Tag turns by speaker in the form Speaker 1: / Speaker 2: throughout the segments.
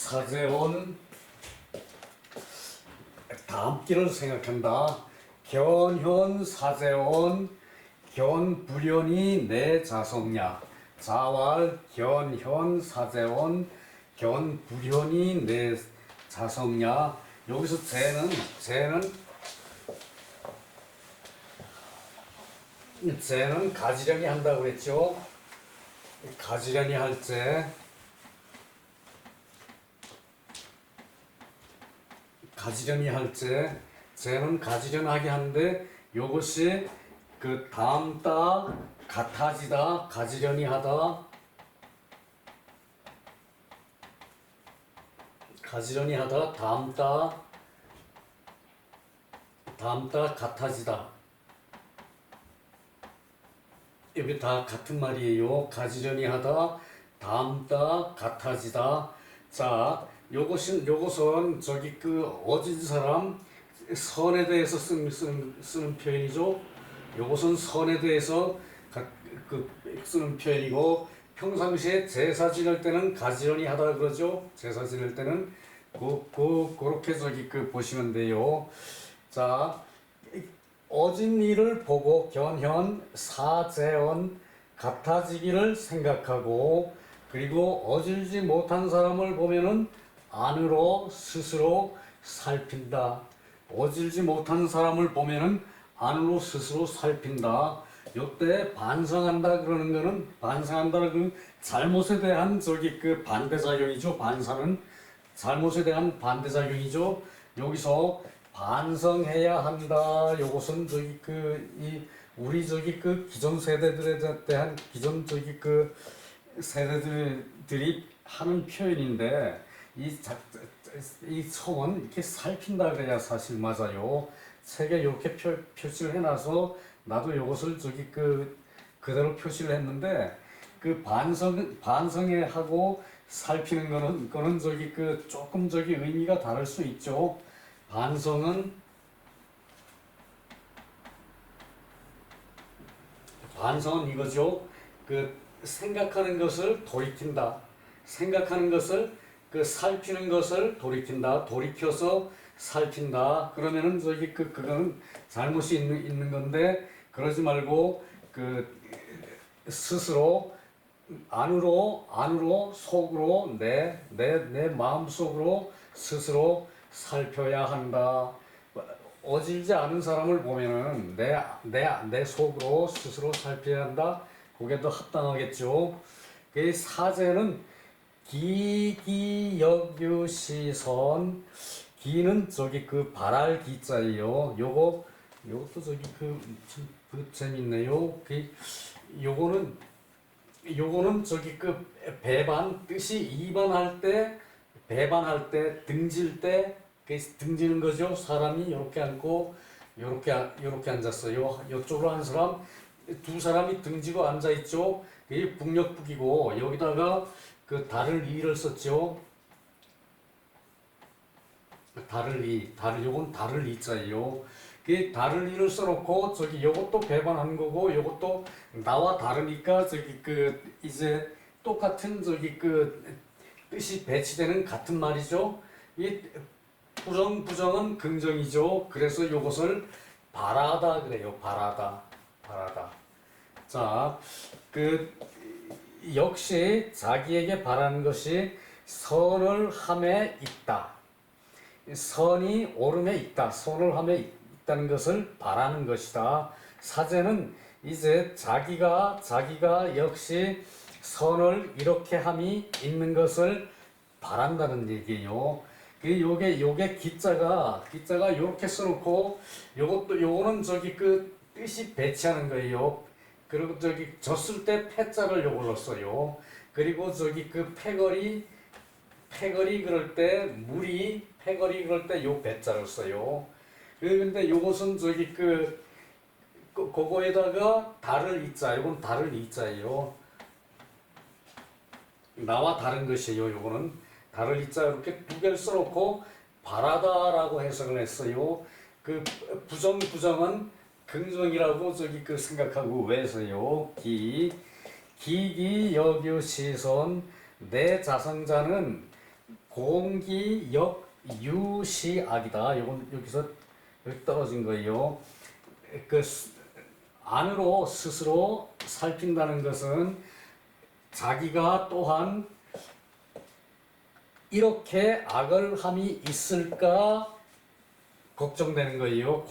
Speaker 1: 사제원 다음 기를 생각한다. 견현 사제원 견불연이 내 자성냐. 자왈 견현 사제원 견불연이 내 자성냐. 여기서 쟤는 가지런히 한다고 그랬죠. 가지런히 할 때 쟤는 가지런하게 하는데 요것이 그 다음 따 같아지다 가지런히 하다 다음 따 같아지다 여기 다 같은 말이에요. 가지런히 하다 다음 따 같아지다. 자, 요것은 저기 그 어진 사람 선에 대해서 쓰는 표현이죠. 요것은 선에 대해서 쓰는 표현이고, 평상시에 제사 지낼 때는 가지런히 하다 그러죠. 제사 지낼 때는 그렇게 저기 보시면 돼요. 자, 어진 일을 보고 견현 사제언 같아지기를 생각하고, 그리고 어질지 못한 사람을 보면은 안으로 스스로 살핀다. 어질지 못한 사람을 보면은 안으로 스스로 살핀다. 요때 반성한다 그러는 거는, 반성한다는 그 잘못에 대한 저기 반대작용이죠. 반사는 잘못에 대한 반대작용이죠. 여기서 반성해야 한다. 요것은 저기 우리 저기 기존 세대들에 대한 기존 저기 세대들이 하는 표현인데, 이 성은 이렇게 살핀다 그래야 사실 맞아요. 책에 이렇게 표시를 해놔서 나도 요것을 저기 그대로 표시를 했는데, 반성해 하고 살피는 거는 저기 조금 저기 의미가 다를 수 있죠. 반성은 이거죠. 생각하는 것을 돌이킨다. 생각하는 것을 살피는 것을 돌이킨다. 돌이켜서 살핀다. 그러면은 저기 그거는 잘못이 있는 건데, 그러지 말고 스스로 안으로 속으로 내 마음 속으로 스스로 살펴야 한다. 어질지 않은 사람을 보면은 내 속으로 스스로 살펴야 한다. 그게 더 합당하겠죠. 그 사제는 기기역유시선, 기는 저기 바랄 기자예요. 요것도 저기 재밌네요. 요거는 저기 배반 뜻이 이반할 때, 배반할 때, 등질 때, 등지는 거죠. 사람이 이렇게 앉고 요렇게 앉았어요. 이쪽으로 한 사람, 두 사람이 등지고 앉아 있죠. 이게 북녘북이고, 여기다가 달을 이를 썼죠. 요건 달을 이자예요. 달을 이를 써놓고 저기 요것도 배반한 거고, 요것도 나와 다르니까 저기 이제 똑같은 저기 뜻이 배치되는 같은 말이죠. 이 부정은 긍정이죠. 그래서 요것을 바라다 그래요. 바라다. 자, 역시 자기에게 바라는 것이 선을 함에 있다. 선이 옳음에 있다. 선을 함에 있다는 것을 바라는 것이다. 사제는 이제 자기가 역시 선을 이렇게 함이 있는 것을 바란다는 얘기예요. 요게 기자가 요렇게 써놓고, 요거는 저기 뜻이 배치하는 거예요. 그리고 저기 졌을 때 패자를 요걸 넣었어요. 그리고 저기 패거리 그럴 때, 패거리 그럴 때 요 배자를 써요. 근데 요것은 저기 그거에다가 달을 이자, 요건 달을 이자예요. 나와 다른 것이에요. 요거는 달을 이자 이렇게 두 개를 써놓고 바라다라고 해석을 했어요. 부정은 긍정이라고 저기 생각하고 외서요. 기기역유시선 내 자성자는 공기역 유시악이다. 요건 여기서 여기 떨어진 거예요. 그 안으로 스스로 살핀다는 것은 자기가 또한 이렇게 악을 함이 있을까 걱정되는 거예요.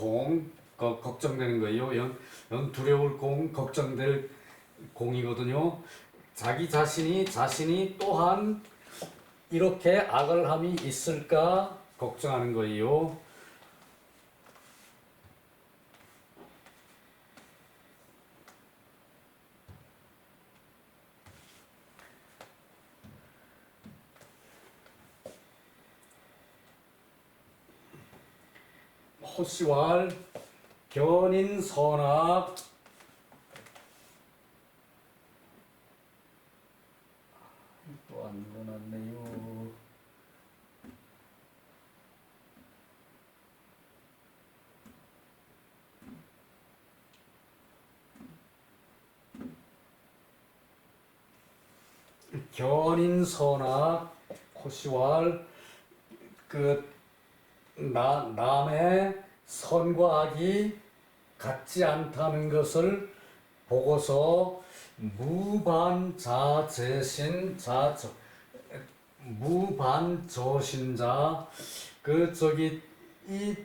Speaker 1: 걱정되는 거예요. 연 두려울 걱정될 공이거든요. 자기 자신이 또한 이렇게 악을 함이 있을까 걱정하는 거예요. 호시왈 견인선악 또 안 읽어놨네요. 견인선악 호시왈 남의 선과 악이 같지 않다는 것을 보고서 무반저신자 이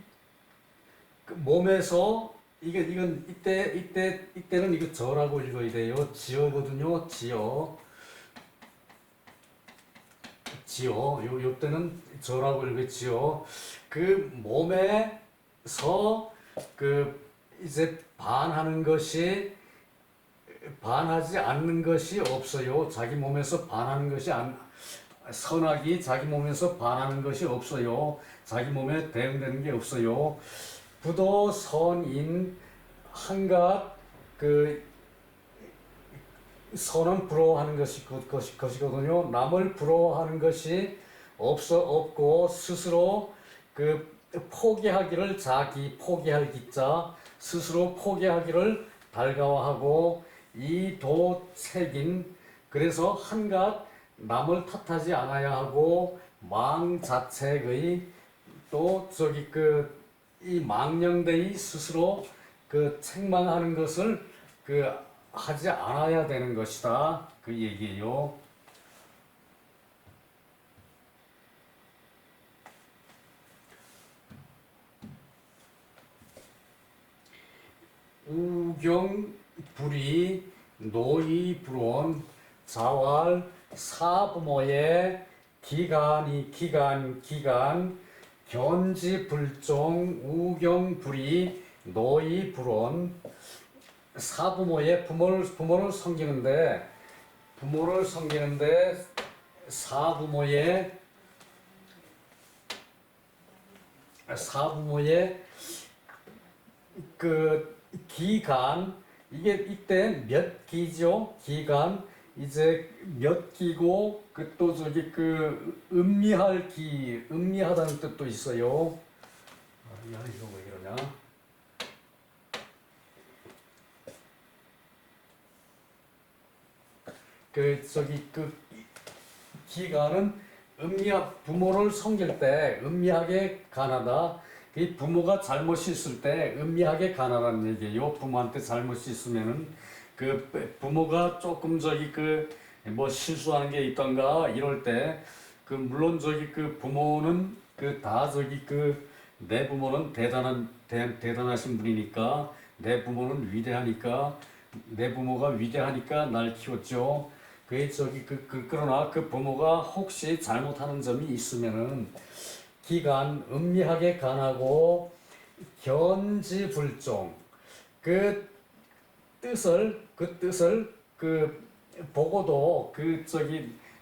Speaker 1: 몸에서 이건 이때는 이거 저라고 읽어야 돼요. 지어거든요. 요 때는 저라고 읽어요. 지어. 그 몸에서 이제 반하지 않는 것이 없어요. 자기 몸에서 반하는 것이 선악이 자기 몸에서 반하는 것이 없어요. 자기 몸에 대응되는 게 없어요. 부도 선인 한갓 선은 부러워하는 것이거든요. 남을 부러워하는 것이 없고 스스로 포기하기를 포기할 기자 스스로 포기하기를 달가워하고 이도책인 그래서 한갓 남을 탓하지 않아야 하고 망자책의 또 이 망령되이 스스로 책망하는 것을 하지 않아야 되는 것이다. 그 얘기예요. 우경불이 노이불온 자왈 사부모의 기간 견지불종 우경불이 노이불온 사부모의 부모를 섬기는데 사부모의 기간 이게 이때 몇 기죠? 기간 이제 몇 기고 또 음미하다는 뜻도 있어요. 야 이거 왜 이러냐? 기간은 부모를 섬길 때 음미하게 간하다. 이 부모가 잘못이 있을 때 음미하게 간하라는 얘기예요. 부모한테 잘못이 있으면은 부모가 조금 뭐 실수하는 게 있던가 이럴 때 물론 부모는 내 부모는 대단하신 분이니까 내 부모는 위대하니까 내 부모가 위대하니까 날 키웠죠. 그러나 부모가 혹시 잘못하는 점이 있으면은 기간 음미하게 간하고 견지불종 뜻을 보고도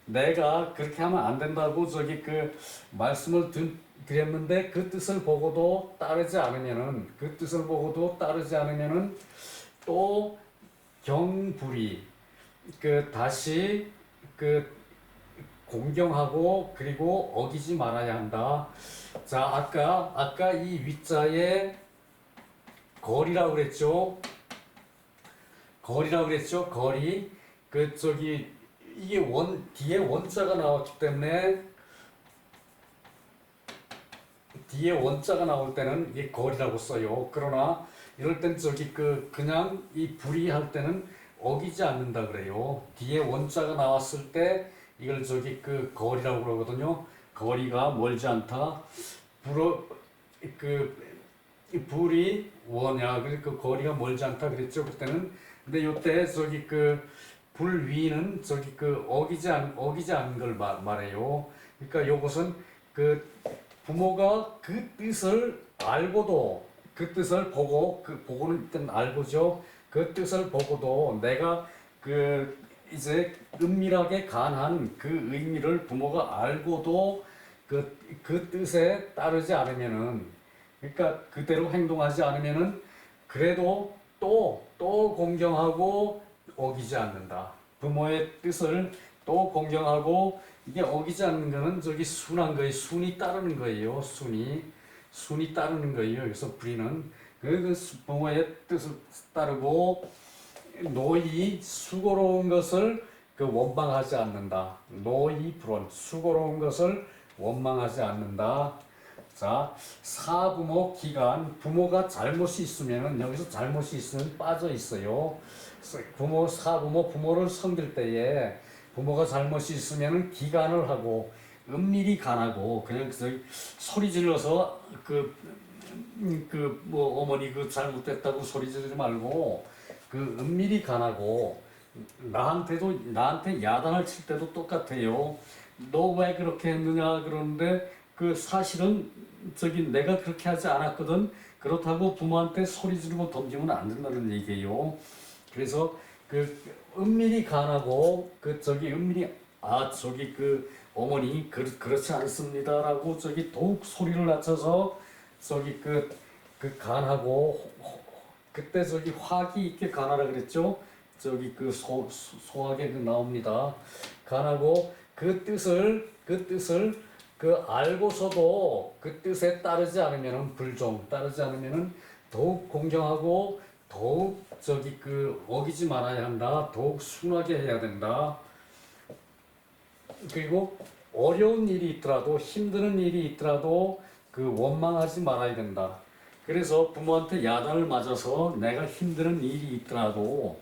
Speaker 1: 내가 그렇게 하면 안 된다고 말씀을 드렸는데 그 뜻을 보고도 따르지 않으면은 또 경불이 다시 공경하고 그리고 어기지 말아야 한다. 자, 아까 이 위자에 거리라고 그랬죠. 거리. 이게 뒤에 원자가 나왔기 때문에 뒤에 원자가 나올 때는 이게 거리라고 써요. 그러나 이럴 땐 그냥 이 불이 할 때는 어기지 않는다 그래요. 뒤에 원자가 나왔을 때 이걸 거리라고 그러거든요. 거리가 멀지 않다. 불어 이 불이 뭐냐? 그 거리가 멀지 않다 그랬죠 그때는. 근데 요때 불 위는 어기지 않는 걸 말해요. 그러니까 요것은 그 부모가 그 뜻을 알고도 그 뜻을 보고 그 보고는 일단 알고죠. 그 뜻을 보고도 내가 이제 은밀하게 간한 그 의미를 부모가 알고도 그 뜻에 따르지 않으면은, 그러니까 그대로 행동하지 않으면은 그래도 또 공경하고 어기지 않는다. 부모의 뜻을 또 공경하고 이게 어기지 않는 거는 순한 거예요. 순이 따르는 거예요. 순이 따르는 거예요. 그래서 불의는 부모의 뜻을 따르고 노이 수고로운 것을 원망하지 않는다. 노이 불원 수고로운 것을 원망하지 않는다. 자, 사부모 기간 부모가 잘못이 있으면 여기서 잘못이 있으면 빠져 있어요. 부모를 섬길 때에 부모가 잘못이 있으면 기간을 하고 은밀히 간하고 그냥 소리 질러서 뭐 어머니 잘못됐다고 소리 지르지 말고 은밀히 간하고 나한테 야단을 칠 때도 똑같아요. 너 왜 그렇게 했느냐 그러는데 사실은 내가 그렇게 하지 않았거든. 그렇다고 부모한테 소리 지르고 덤지면 안 된다는 얘기예요. 그래서 은밀히 간하고 은밀히 어머니 그렇지 않습니다라고 더욱 소리를 낮춰서 간하고 그때 화기 있게 간하라 그랬죠. 소하게 나옵니다. 간하고 그 뜻을 알고서도 그 뜻에 따르지 않으면은 따르지 않으면은 더욱 공경하고 더욱 어기지 말아야 한다. 더욱 순하게 해야 된다. 그리고 어려운 일이 있더라도 힘드는 일이 있더라도 원망하지 말아야 된다. 그래서 부모한테 야단을 맞아서 내가 힘드는 일이 있더라도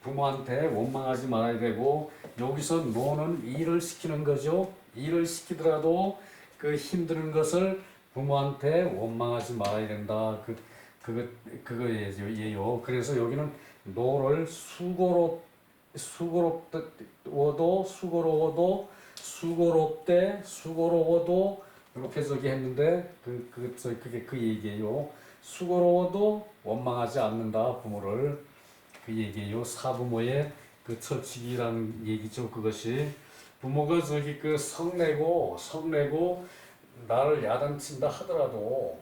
Speaker 1: 부모한테 원망하지 말아야 되고, 여기서 노는 일을 시키는 거죠. 일을 시키더라도 힘드는 것을 부모한테 원망하지 말아야 된다. 그거예요. 그래서 여기는 노를 수고로워도 이렇게 했는데 그게 그 얘기예요. 수고로워도 원망하지 않는다 부모를. 그 얘기예요. 사부모의 철칙이라는 얘기죠. 그것이 부모가 성내고 나를 야단친다 하더라도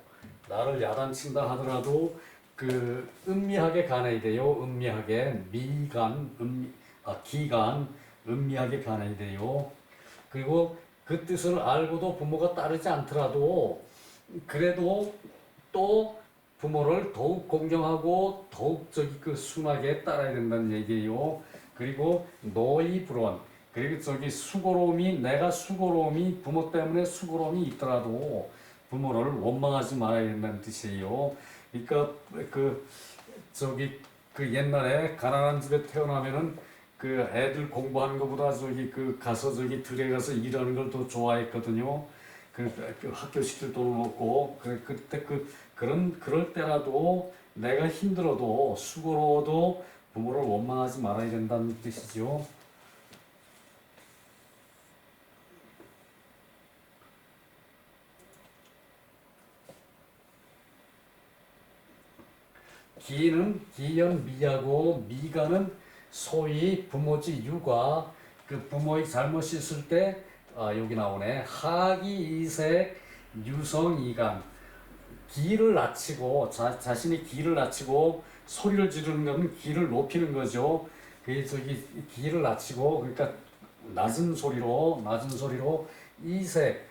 Speaker 1: 은미하게 간해야 돼요. 은미하게 기간 은미하게 간해야 돼요. 그리고 그 뜻을 알고도 부모가 따르지 않더라도 그래도 또 부모를 더욱 공경하고 더욱 순하게 따라야 된다는 얘기예요. 그리고 노이 불원, 그리고 내가 수고로움이 부모 때문에 수고로움이 있더라도 부모를 원망하지 말아야 된다는 뜻이에요. 그러니까 옛날에 가난한 집에 태어나면은 애들 공부하는 것보다 가서 들에 가서 일하는 걸 더 좋아했거든요. 학교 시킬 돈은 없고 그때 그럴 때라도 내가 힘들어도 수고로워도 부모를 원망하지 말아야 된다는 뜻이죠. 기는 기연 미하고 미가는 소위 부모지 육아, 부모의 잘못이 있을 때 여기 나오네. 하기 이색 유성 이간. 기를 낮추고 자신이 기를 낮추고 소리를 지르는 건 기를 높이는 거죠. 기를 낮추고 그러니까 낮은 소리로 이색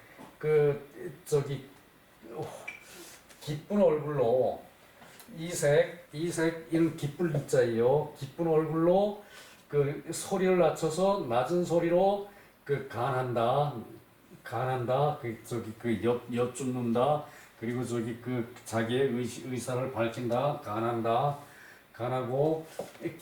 Speaker 1: 기쁜 얼굴로 이는 기쁠 이자예요. 기쁜 얼굴로 소리를 낮춰서 낮은 소리로 간한다. 엿줍는다. 그리고 저기 그 자기의 의사를 밝힌다, 간하고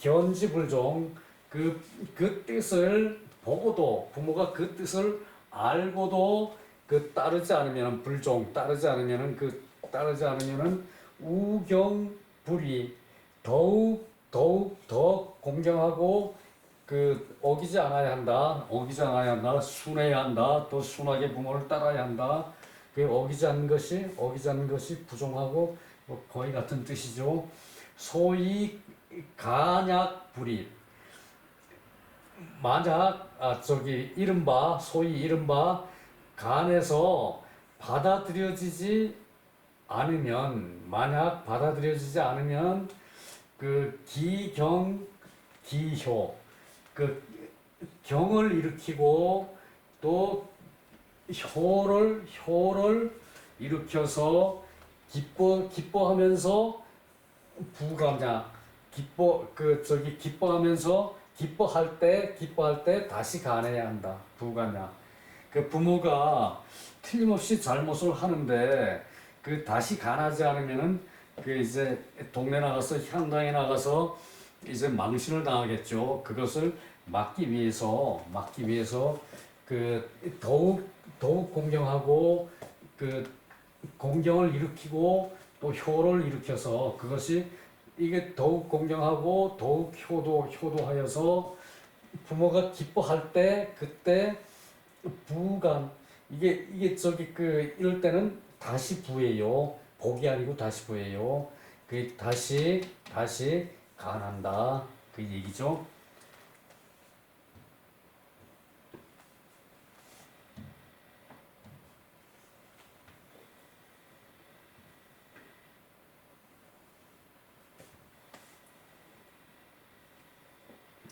Speaker 1: 견지불종 그 뜻을 보고도 부모가 그 뜻을 알고도 그 따르지 않으면 불종 따르지 않으면은 우경불이 더욱 더 공경하고 어기지 않아야 한다 순해야 한다 더 순하게 부모를 따라야 한다 어기지 않는 것이 부종하고 뭐 거의 같은 뜻이죠. 소위 간약불입 만약 소위 이른바 간에서 만약 받아들여지지 않으면 그 기효 그 경을 일으키고 또 효를 일으켜서 기뻐하면서 부감냐 기뻐할 때 다시 간해야 한다. 부감냐 그 부모가 틀림없이 잘못을 하는데 그 다시 간하지 않으면은 그 이제 동네 나가서 향당에 나가서 이제 망신을 당하겠죠. 그것을 막기 위해서 그 더욱 공경하고 그 공경을 일으키고 또 효를 일으켜서 이게 더욱 공경하고 더욱 효도하여서 부모가 기뻐할 때 그때 부감 이게 이럴 때는 다시 부예요. 복이 아니고 다시 부예요. 그 다시 간한다 그 얘기죠.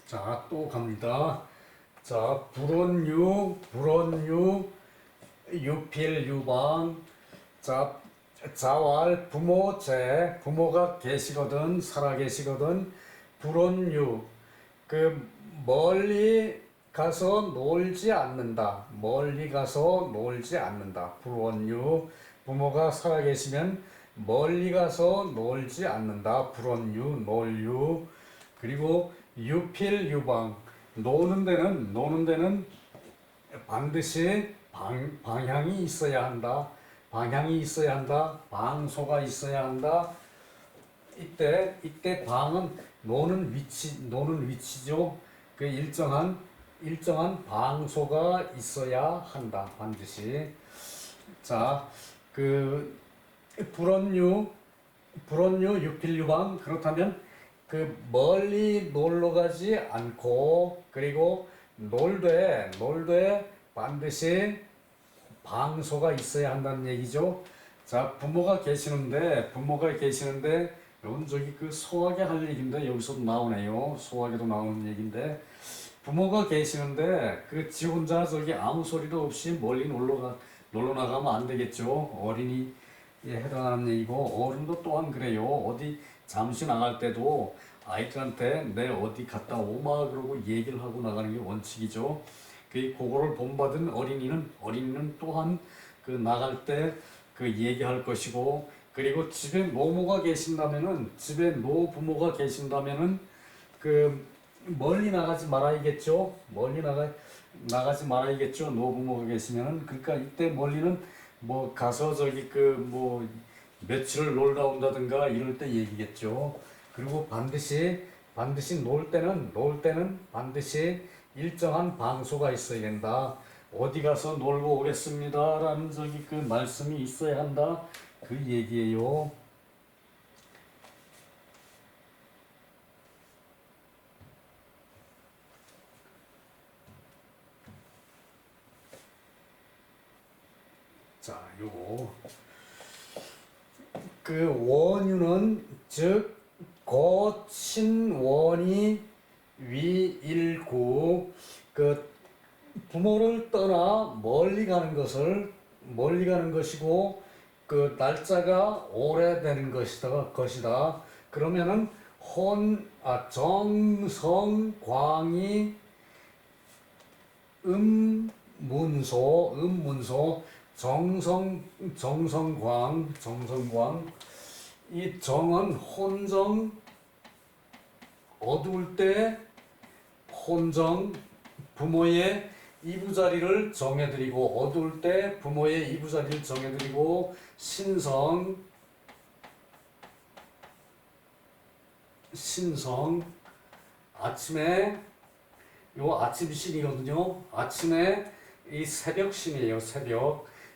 Speaker 1: 자, 또 갑니다. 자, 불원유, 유필, 유방. 자, 자활, 부모가 살아 계시거든. 불원유, 멀리 가서 놀지 않는다. 불원유, 부모가 살아 계시면 멀리 가서 놀지 않는다. 불원유, 놀유. 그리고 유필 유방 노는 데는 반드시 방향이 있어야 한다. 방소가 있어야 한다. 이때 방은 노는 위치죠. 그 일정한 방소가 있어야 한다. 반드시. 자, 불원유 유필 유방 그렇다면 멀리 놀러 가지 않고 그리고 놀되 반드시 방소가 있어야 한다는 얘기죠. 자, 부모가 계시는데 이건 소하게 할 얘기인데 여기서도 나오네요. 소하게도 나오는 얘기인데 부모가 계시는데 지 혼자 아무 소리도 없이 멀리 놀러 나가면 안 되겠죠. 어린이에 해당하는 얘기고 어른도 또한 그래요. 어디 잠시 나갈 때도 아이들한테 내 어디 갔다 오마 그러고 얘기를 하고 나가는 게 원칙이죠. 그거를 본받은 어린이는 또한 나갈 때 얘기할 것이고 그리고 집에 노부모가 계신다면은 멀리 나가지 말아야겠죠. 나가지 말아야겠죠. 노부모가 계시면은 그러니까 이때 멀리는 뭐 가서 며칠을 놀다 온다든가 이럴 때 얘기겠죠. 그리고 반드시 놀 때는 반드시 일정한 방소가 있어야 된다. 어디 가서 놀고 오겠습니다 라는 말씀이 있어야 한다 그 얘기예요. 자, 요거 원유는 즉 고친원이 위일구 부모를 떠나 멀리 가는 것이고 날짜가 오래되는 것이다. 그러면은 정성광이 음문소 정성광. 이 정은 혼정, 어두울 때 혼정, 부모의 이부자리를 정해드리고, 어두울 때 부모의 이부자리를 정해드리고, 신성, 아침에, 요 아침신이거든요. 아침에 이 새벽신이에요.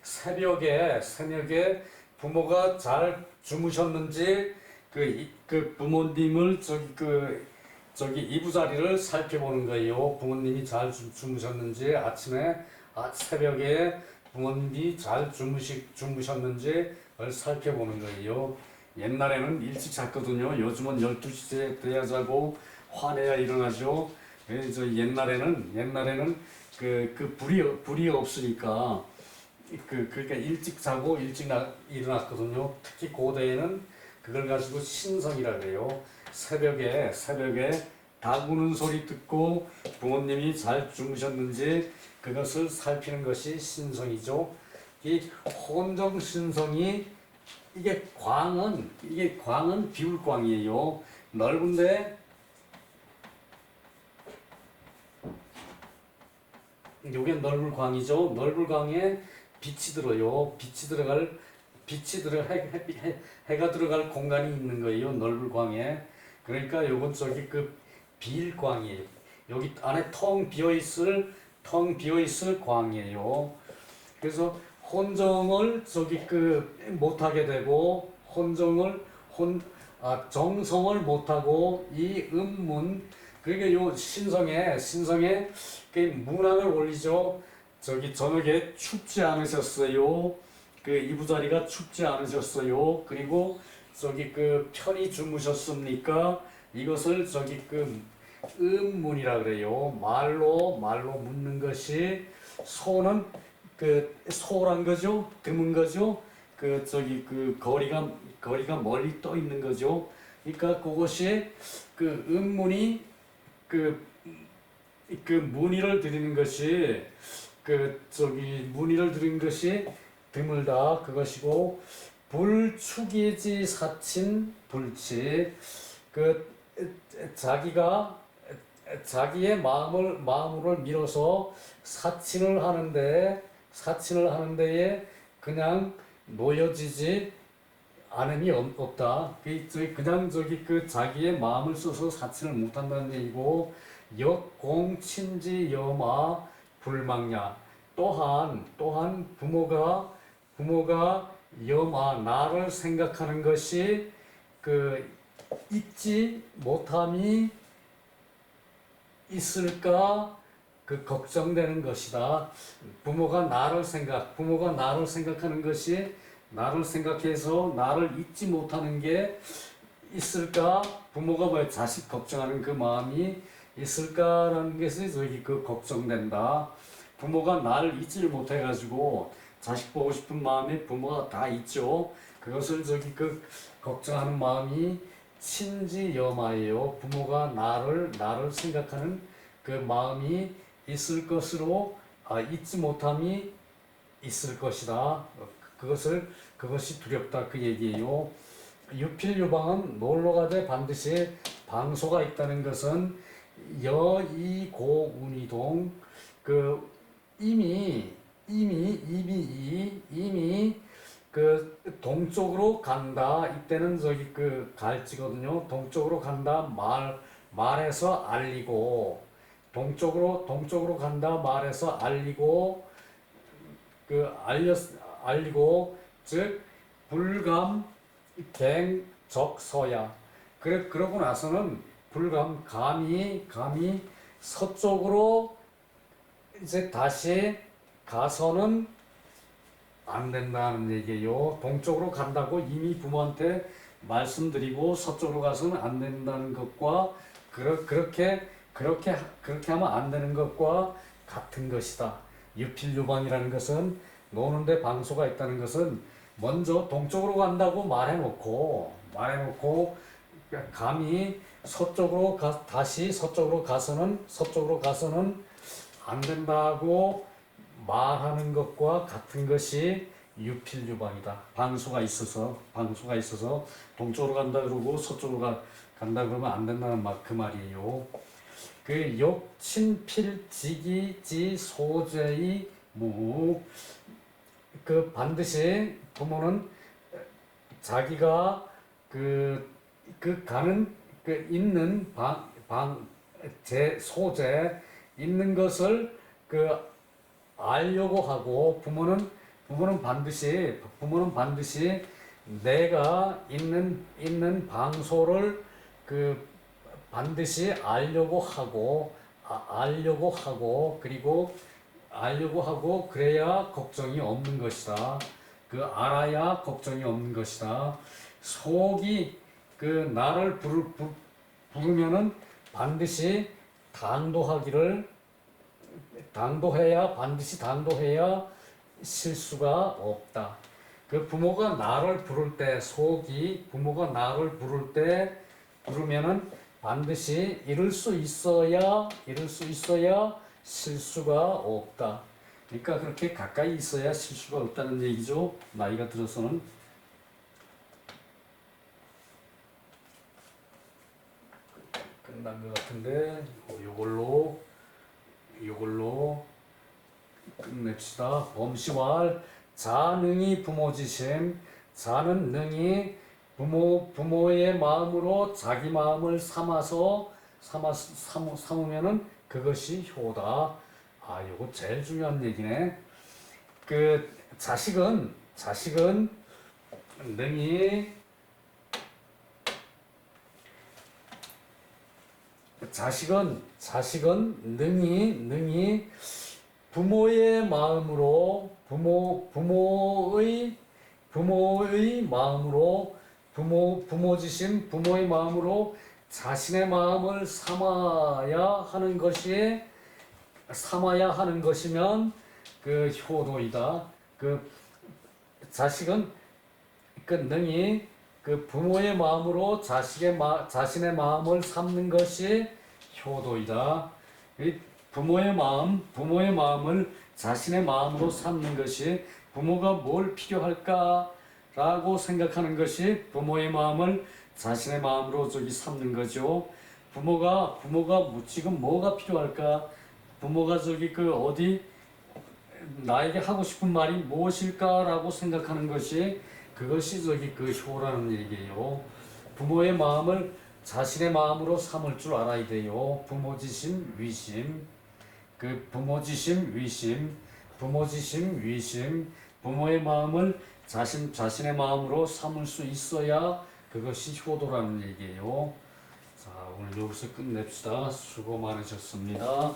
Speaker 1: 새벽에 부모가 잘 주무셨는지 그 부모님을 저기 이부자리를 살펴보는 거예요. 부모님이 잘 주무셨는지 새벽에 부모님이 잘 주무셨는지를 살펴보는 거예요. 옛날에는 일찍 잤거든요. 요즘은 12시에 돼야 자고 화내야 일어나죠. 그래서 옛날에는 불이 없으니까 그러니까 일찍 자고 일찍 일어났거든요. 특히 고대에는 그걸 가지고 신성이라 그래요. 새벽에 닭 우는 소리 듣고 부모님이 잘 주무셨는지 그것을 살피는 것이 신성이죠. 이 혼정신성이 이게 광은 비울광이에요. 넓은데 요게 넓은 광이죠. 넓은 광에 빛이 들어요. 해가 들어갈 공간이 있는 거예요. 넓은 광에. 그러니까 요건 저기 비일광이에요. 여기 안에 텅 비어 있을 광이에요. 그래서 혼정을 못하게 되고 정성을 못하고 이 음문 그러니까 요 신성에 그 문안을 올리죠. 저녁에 춥지 않으셨어요. 이부자리가 춥지 않으셨어요. 그리고 편히 주무셨습니까? 이것을 음문이라 그래요. 말로 묻는 것이 소는 소란 거죠. 드문 거죠. 거리가 멀리 떠 있는 거죠. 그러니까 그것이 음문이 문의를 드리는 것이 문의를 드리는 것이 드물다 그것이고 불축이지 사친 불치 자기의 마음을 밀어서 사친을 하는데에 그냥 놓여지지 않음이 없다. 그냥 자기의 마음을 써서 사친을 못한다는 얘기고 역공친지 여마 불망야 또한 부모가 여마 나를 생각하는 것이 잊지 못함이 있을까 걱정되는 것이다. 부모가 나를 생각하는 것이 나를 생각해서 나를 잊지 못하는 게 있을까? 부모가 자식 걱정하는 그 마음이 있을까라는 것이 걱정된다. 부모가 나를 잊지를 못해가지고 자식 보고 싶은 마음이 부모가 다 있죠. 그것을 걱정하는 마음이 친지여마예요. 부모가 나를 생각하는 그 마음이 있을 것으로 잊지 못함이 있을 것이다. 그것이 두렵다 그 얘기예요. 유필유방은 놀러가되 반드시 방소가 있다는 것은 여이고운이동 이미 동쪽으로 간다. 이때는 갈지거든요. 동쪽으로 간다 말해서 알리고 동쪽으로 간다 말해서 알리고 알리고 즉 불감 갱적서야 그러고 나서는 감히 서쪽으로 이제 다시 가서는 안 된다는 얘기예요. 동쪽으로 간다고 이미 부모한테 말씀드리고 서쪽으로 가서는 안 된다는 것과 그렇게 하면 안 되는 것과 같은 것이다. 유필유방이라는 것은 노는데 방소가 있다는 것은 먼저 동쪽으로 간다고 말해놓고 감히 다시 서쪽으로 가서는 안 된다고 말하는 것과 같은 것이 유필유방이다. 방수가 있어서 동쪽으로 간다 그러고 서쪽으로 간다 그러면 안 된다는 그 말이에요. 그 욕친필지기지 소재의 무, 그 반드시 부모는 자기가 가는 있는 제 소재 있는 것을 알려고 하고 부모는 반드시 내가 있는 방소를 반드시 알려고 하고 그래야 걱정이 없는 것이다. 알아야 걱정이 없는 것이다. 속이 나를 부르면은 반드시 당도해야 실수가 없다. 부모가 나를 부를 때 부르면은 반드시 이룰 수 있어야 실수가 없다. 그러니까 그렇게 가까이 있어야 실수가 없다는 얘기죠. 나이가 들어서는. 끝난 것 같은데 요걸로 끝냅시다. 범시왈 자능이 부모지심. 자는 능히 부모의 마음으로 자기 마음을 삼으면은 그것이 효다. 요거 제일 중요한 얘기네. 자식은 능히 부모의 마음으로 부모의 마음으로 자신의 마음을 삼아야 하는 것이면 효도이다. 자식은 능히 부모의 마음으로 자신의 마음을 삼는 것이 효도이다. 부모의 마음을 자신의 마음으로 삼는 것이 부모가 뭘 필요할까라고 생각하는 것이 부모의 마음을 자신의 마음으로 삼는 거죠. 부모가 지금 뭐가 필요할까? 부모가 어디 나에게 하고 싶은 말이 무엇일까라고 생각하는 것이 그것이 효라는 얘기예요. 부모의 마음을 자신의 마음으로 삼을 줄 알아야 돼요. 부모지심 위심. 부모지심 위심. 부모의 마음을 자신의 마음으로 삼을 수 있어야 그것이 효도라는 얘기예요. 자, 오늘 여기서 끝냅시다. 수고 많으셨습니다.